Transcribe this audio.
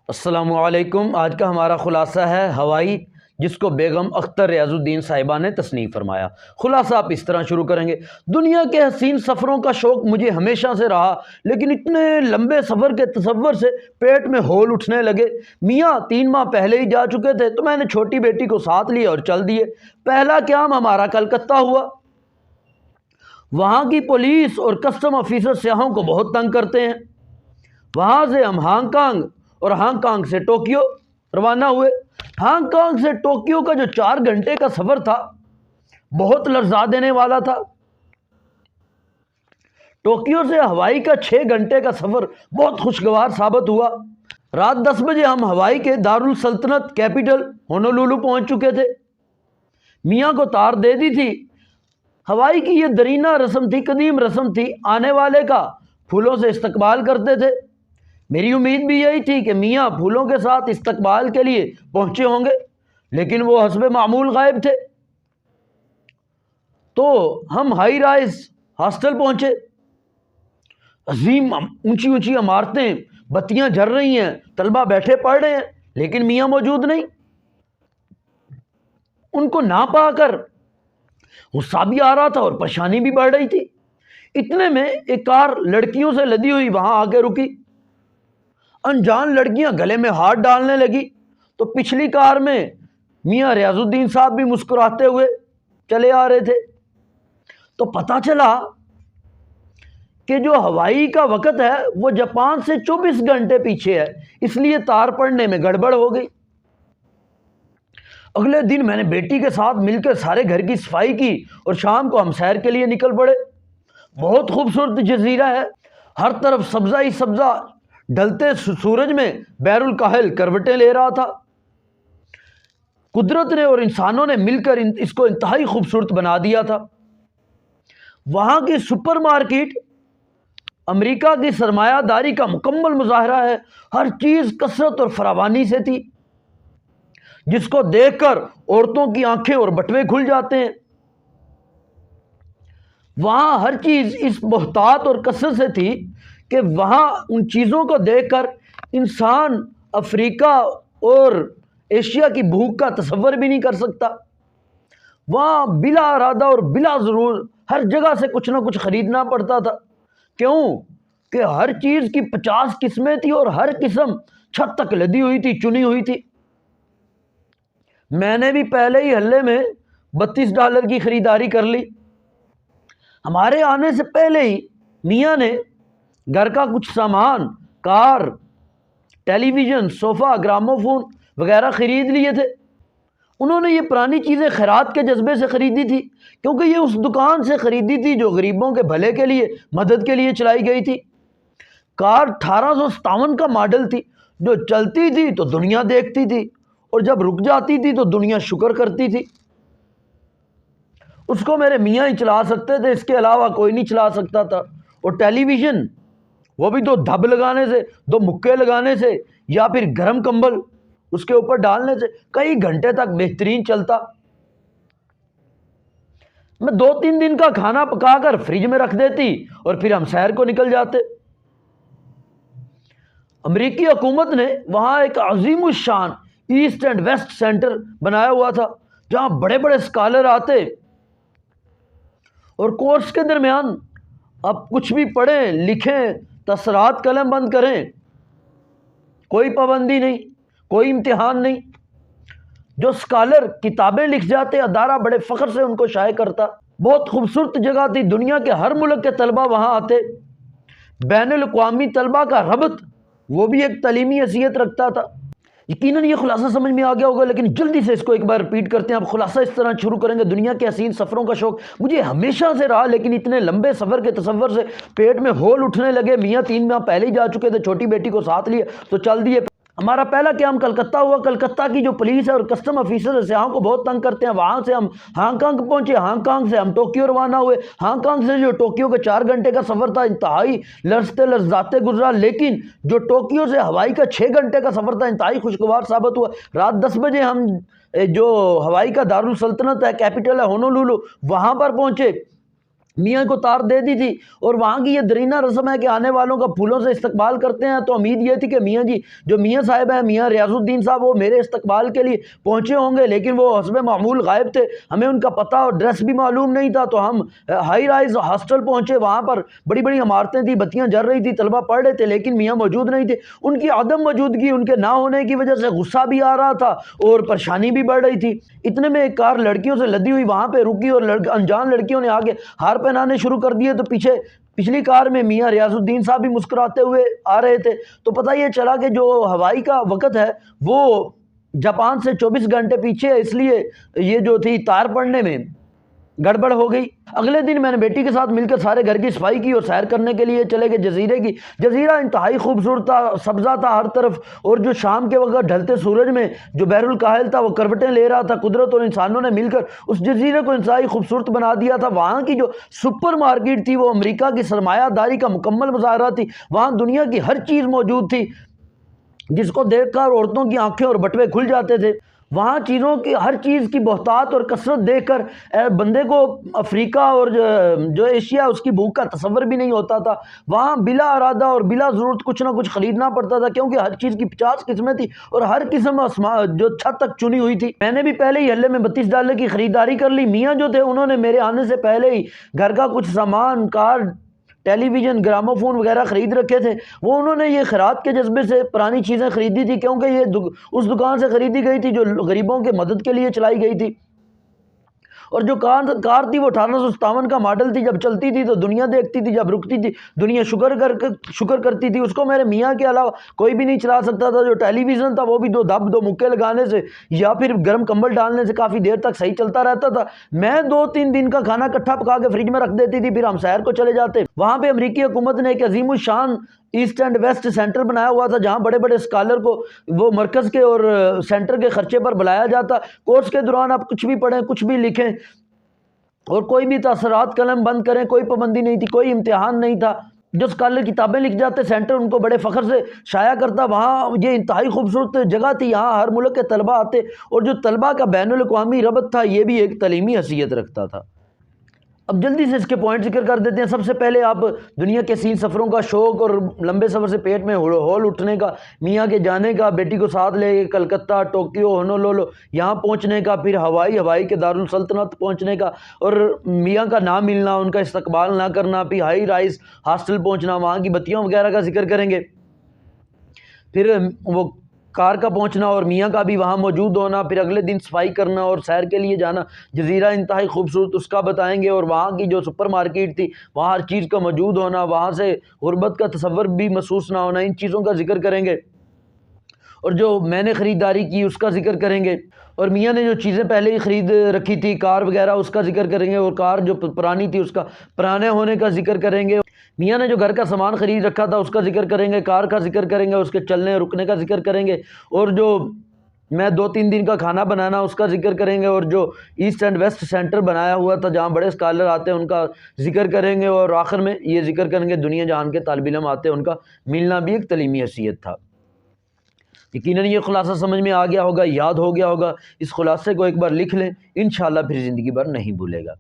السلام علیکم۔ آج کا ہمارا خلاصہ ہے ہوائی، جس کو بیگم اختر ریاض الدین صاحبہ نے تصنیف فرمایا۔ خلاصہ آپ اس طرح شروع کریں گے: دنیا کے حسین سفروں کا شوق مجھے ہمیشہ سے رہا، لیکن اتنے لمبے سفر کے تصور سے پیٹ میں ہول اٹھنے لگے۔ میاں 3 ماہ پہلے ہی جا چکے تھے تو میں نے چھوٹی بیٹی کو ساتھ لیا اور چل دیے۔ پہلا قیام ہمارا کلکتہ ہوا۔ وہاں کی پولیس اور کسٹم آفیسر سیاحوں کو بہت تنگ کرتے ہیں۔ وہاں سے ہم ہانگ کانگ اور ہانگ کانگ سے ٹوکیو روانہ ہوئے۔ ہانگ کانگ سے ٹوکیو کا جو 4 گھنٹے کا سفر تھا بہت لرزا دینے والا تھا۔ ٹوکیو سے ہوائی کا 6 گھنٹے کا سفر بہت خوشگوار ثابت ہوا۔ رات 10 بجے ہم ہوائی کے دارالسلطنت کیپٹل ہونولولو پہنچ چکے تھے۔ میاں کو تار دے دی تھی۔ ہوائی کی یہ دیرینہ رسم تھی، قدیم رسم تھی، آنے والے کا پھولوں سے استقبال کرتے تھے۔ میری امید بھی یہی تھی کہ میاں پھولوں کے ساتھ استقبال کے لیے پہنچے ہوں گے، لیکن وہ حسب معمول غائب تھے۔ تو ہم ہائی رائز ہاسٹل پہنچے۔ عظیم اونچی اونچی عمارتیں، بتیاں جل رہی ہیں، طلبہ بیٹھے پڑھ رہے ہیں، لیکن میاں موجود نہیں۔ ان کو نہ پا کر غصہ بھی آ رہا تھا اور پریشانی بھی بڑھ رہی تھی۔ اتنے میں ایک کار لڑکیوں سے لدی ہوئی وہاں آ کے رکی۔ انجان لڑکیاں گلے میں ہاتھ ڈالنے لگی تو پچھلی کار میں میاں ریاض الدین صاحب بھی مسکراتے ہوئے چلے آ رہے تھے۔ تو پتہ چلا کہ جو ہوائی کا وقت ہے وہ جاپان سے 24 گھنٹے پیچھے ہے، اس لیے تار پڑنے میں گڑبڑ ہو گئی۔ اگلے دن میں نے بیٹی کے ساتھ مل کر سارے گھر کی صفائی کی اور شام کو ہم سیر کے لیے نکل پڑے۔ بہت خوبصورت جزیرہ ہے، ہر طرف سبزہ ہی سبزہ، ڈھلتے سورج میں بحر الکاہل کروٹیں لے رہا تھا۔ قدرت نے اور انسانوں نے مل کر اس کو انتہائی خوبصورت بنا دیا تھا۔ وہاں کی سپر مارکیٹ امریکہ کی سرمایہ داری کا مکمل مظاہرہ ہے۔ ہر چیز کثرت اور فراوانی سے تھی، جس کو دیکھ کر عورتوں کی آنکھیں اور بٹوے کھل جاتے ہیں۔ وہاں ہر چیز اس بہتات اور کثرت سے تھی کہ وہاں ان چیزوں کو دیکھ کر انسان افریقہ اور ایشیا کی بھوک کا تصور بھی نہیں کر سکتا۔ وہاں بلا ارادہ اور بلا ضرور ہر جگہ سے کچھ نہ کچھ خریدنا پڑتا تھا۔ کیوں کہ ہر چیز کی 50 قسمیں تھی اور ہر قسم چھت تک لدی ہوئی تھی، چنی ہوئی تھی۔ میں نے بھی پہلے ہی ہلے میں $32 کی خریداری کر لی۔ ہمارے آنے سے پہلے ہی میاں نے گھر کا کچھ سامان، کار، ٹیلی ویژن، صوفہ، گراموفون وغیرہ خرید لیے تھے۔ انہوں نے یہ پرانی چیزیں خیرات کے جذبے سے خریدی تھی، کیونکہ یہ اس دکان سے خریدی تھی جو غریبوں کے بھلے کے لیے، مدد کے لیے چلائی گئی تھی۔ کار 1857 کا ماڈل تھی، جو چلتی تھی تو دنیا دیکھتی تھی اور جب رک جاتی تھی تو دنیا شکر کرتی تھی۔ اس کو میرے میاں ہی چلا سکتے تھے، اس کے علاوہ کوئی نہیں چلا سکتا تھا۔ اور ٹیلی ویژن، وہ بھی 2 دھب لگانے سے، 2 مکے لگانے سے، یا پھر گرم کمبل اس کے اوپر ڈالنے سے کئی گھنٹے تک بہترین چلتا۔ میں 2-3 دن کا کھانا پکا کر فریج میں رکھ دیتی اور پھر ہم سیر کو نکل جاتے۔ امریکی حکومت نے وہاں ایک عظیم الشان ایسٹ اینڈ ویسٹ سینٹر بنایا ہوا تھا، جہاں بڑے بڑے اسکالر آتے اور کورس کے درمیان اب کچھ بھی پڑھیں، لکھیں، تاثرات قلم بند کریں، کوئی پابندی نہیں، کوئی امتحان نہیں۔ جو اسکالر کتابیں لکھ جاتے، ادارہ بڑے فخر سے ان کو شائع کرتا۔ بہت خوبصورت جگہ تھی، دنیا کے ہر ملک کے طلبہ وہاں آتے۔ بین الاقوامی طلبہ کا ربط وہ بھی ایک تعلیمی حیثیت رکھتا تھا۔ یقیناً یہ خلاصہ سمجھ میں آ گیا ہوگا، لیکن جلدی سے اس کو ایک بار رپیٹ کرتے ہیں۔ اب خلاصہ اس طرح شروع کریں گے: دنیا کے حسین سفروں کا شوق مجھے ہمیشہ سے رہا، لیکن اتنے لمبے سفر کے تصور سے پیٹ میں ہول اٹھنے لگے۔ میاں 3 ماہ پہلے ہی جا چکے تھے، چھوٹی بیٹی کو ساتھ لیے تو چل دیے۔ ہمارا پہلا قیام کلکتہ ہوا۔ کلکتہ کی جو پولیس ہے اور کسٹم آفیسر سیاحوں کو بہت تنگ کرتے ہیں۔ وہاں سے ہم ہانگ کانگ پہنچے، ہانگ کانگ سے ہم ٹوکیو روانہ ہوئے۔ ہانگ کانگ سے جو ٹوکیو کا 4 گھنٹے کا سفر تھا انتہائی لرزتے لرزاتے گزرا، لیکن جو ٹوکیو سے ہوائی کا 6 گھنٹے کا سفر تھا انتہائی خوشگوار ثابت ہوا۔ رات 10 بجے ہم جو ہوائی کا دارالسلطنت ہے، کیپٹل ہے ہونولولو، وہاں پر پہنچے۔ میاں کو تار دے دی تھی، اور وہاں کی یہ درینہ رسم ہے کہ آنے والوں کا پھولوں سے استقبال کرتے ہیں، تو امید یہ تھی کہ میاں جی جو میاں صاحب ہیں، میاں ریاض الدین صاحب، وہ میرے استقبال کے لیے پہنچے ہوں گے، لیکن وہ حسب معمول غائب تھے، ہمیں ان کا پتہ اور ڈریس بھی معلوم نہیں تھا، تو ہم ہائی رائز ہاسٹل پہنچے، وہاں پر بڑی بڑی عمارتیں تھیں، بتیاں جل رہی تھی، طلبہ پڑھ رہے تھے، لیکن میاں موجود نہیں تھے۔ ان کی عدم موجودگی، ان کے نہ ہونے کی وجہ سے غصہ بھی آ رہا تھا اور پریشانی بھی بڑھ رہی تھی۔ اتنے میں ایک کار لڑکیوں سے لدی ہوئی وہاں پہ رکی، اور انجان لڑکیوں نے آگے ہار پہنانے شروع کر دیے، تو پچھلی کار میں میاں ریاض الدین صاحب بھی مسکراتے ہوئے آ رہے تھے۔ تو پتہ یہ چلا کہ جو ہوائی کا وقت ہے وہ جاپان سے 24 گھنٹے پیچھے ہے، اس لیے یہ جو تھی تار پڑنے میں گڑبڑ ہو گئی۔ اگلے دن میں نے بیٹی کے ساتھ مل کر سارے گھر کی صفائی کی اور سیر کرنے کے لیے چلے گئے جزیرے کی۔ جزیرہ انتہائی خوبصورت تھا، سبزہ تھا ہر طرف، اور جو شام کے وقت ڈھلتے سورج میں جو بحر الکاہل تھا وہ کروٹیں لے رہا تھا۔ قدرت اور انسانوں نے مل کر اس جزیرے کو انتہائی خوبصورت بنا دیا تھا۔ وہاں کی جو سپر مارکیٹ تھی وہ امریکہ کی سرمایہ داری کا مکمل مظاہرہ تھی، وہاں دنیا کی ہر چیز موجود تھی جس کو دیکھ کر عورتوں کی آنکھیں اور بٹوے کھل جاتے تھے۔ وہاں چیزوں کی ہر چیز کی بہتات اور کثرت دیکھ کر بندے کو افریقہ اور جو ایشیا اس کی بھوک کا تصور بھی نہیں ہوتا تھا۔ وہاں بلا ارادہ اور بلا ضرورت کچھ نہ کچھ خریدنا پڑتا تھا، کیونکہ ہر چیز کی 50 قسمیں تھی اور ہر قسم جو چھت تک چنی ہوئی تھی۔ میں نے بھی پہلے ہی ہلے میں $32 کی خریداری کر لی۔ میاں جو تھے انہوں نے میرے آنے سے پہلے ہی گھر کا کچھ سامان، کار، ٹیلی ویژن، گراموفون وغیرہ خرید رکھے تھے۔ وہ انہوں نے یہ خیرات کے جذبے سے پرانی چیزیں خریدی تھی، کیونکہ یہ اس دکان سے خریدی گئی تھی جو غریبوں کے مدد کے لیے چلائی گئی تھی۔ اور جو کار تھی وہ 1857 کا ماڈل تھی، جب چلتی تھی تو دنیا دیکھتی تھی، جب رکتی تھی دنیا شکر کرتی تھی۔ اس کو میرے میاں کے علاوہ کوئی بھی نہیں چلا سکتا تھا۔ جو ٹیلی ویژن تھا وہ بھی دو مکے لگانے سے یا پھر گرم کمبل ڈالنے سے کافی دیر تک صحیح چلتا رہتا تھا۔ میں 2-3 دن کا کھانا اکٹھا پکا کے فریج میں رکھ دیتی تھی، پھر ہم سیر کو چلے جاتے۔ وہاں پہ امریکی حکومت نے ایک عظیم الشان ایسٹ اینڈ ویسٹ سینٹر بنایا ہوا تھا، جہاں بڑے بڑے اسکالر کو وہ مرکز کے اور سینٹر کے خرچے پر بلایا جاتا۔ کورس کے دوران آپ کچھ بھی پڑھیں، کچھ بھی لکھیں، اور کوئی بھی تاثرات قلم بند کریں، کوئی پابندی نہیں تھی، کوئی امتحان نہیں تھا۔ جو اسکالر کتابیں لکھ جاتے، سینٹر ان کو بڑے فخر سے شائع کرتا۔ وہاں یہ انتہائی خوبصورت جگہ تھی، یہاں ہر ملک کے طلبہ آتے، اور جو طلبہ کا بین الاقوامی ربط تھا یہ بھی ایک تعلیمی حیثیت رکھتا تھا۔ اب جلدی سے اس کے پوائنٹ ذکر کر دیتے ہیں۔ سب سے پہلے آپ دنیا کے 3 سفروں کا شوق اور لمبے سفر سے پیٹ میں ہول اٹھنے کا، میاں کے جانے کا، بیٹی کو ساتھ لے کے کلکتہ، ٹوکیو، ہونولولو یہاں پہنچنے کا، پھر ہوائی کے دارالسلطنت پہنچنے کا، اور میاں کا نہ ملنا، ان کا استقبال نہ کرنا، پھر ہائی رائز ہاسٹل پہنچنا، وہاں کی بتیوں وغیرہ کا ذکر کریں گے، پھر وہ کار کا پہنچنا اور میاں کا بھی وہاں موجود ہونا، پھر اگلے دن صفائی کرنا اور سیر کے لیے جانا۔ جزیرہ انتہائی خوبصورت اس کا بتائیں گے، اور وہاں کی جو سپر مارکیٹ تھی وہاں ہر چیز کا موجود ہونا، وہاں سے غربت کا تصور بھی محسوس نہ ہونا، ان چیزوں کا ذکر کریں گے، اور جو میں نے خریداری کی اس کا ذکر کریں گے، اور میاں نے جو چیزیں پہلے ہی خرید رکھی تھی کار وغیرہ اس کا ذکر کریں گے، اور کار جو پرانی تھی اس کا پرانے ہونے کا ذکر کریں گے۔ میاں نے جو گھر کا سامان خرید رکھا تھا اس کا ذکر کریں گے، کار کا ذکر کریں گے، اس کے چلنے رکنے کا ذکر کریں گے، اور جو میں 2-3 دن کا کھانا بنانا اس کا ذکر کریں گے، اور جو ایسٹ اینڈ ویسٹ سینٹر بنایا ہوا تھا جہاں بڑے اسکالر آتے ہیں ان کا ذکر کریں گے، اور آخر میں یہ ذکر کریں گے دنیا جہان کے طالب علم آتے ہیں ان کا ملنا بھی ایک تعلیمی حیثیت تھا۔ یقیناً یہ خلاصہ سمجھ میں آ گیا ہوگا، یاد ہو گیا ہوگا۔ اس خلاصے کو ایک بار لکھ لیں، انشاءاللہ پھر زندگی بھر نہیں بھولے گا۔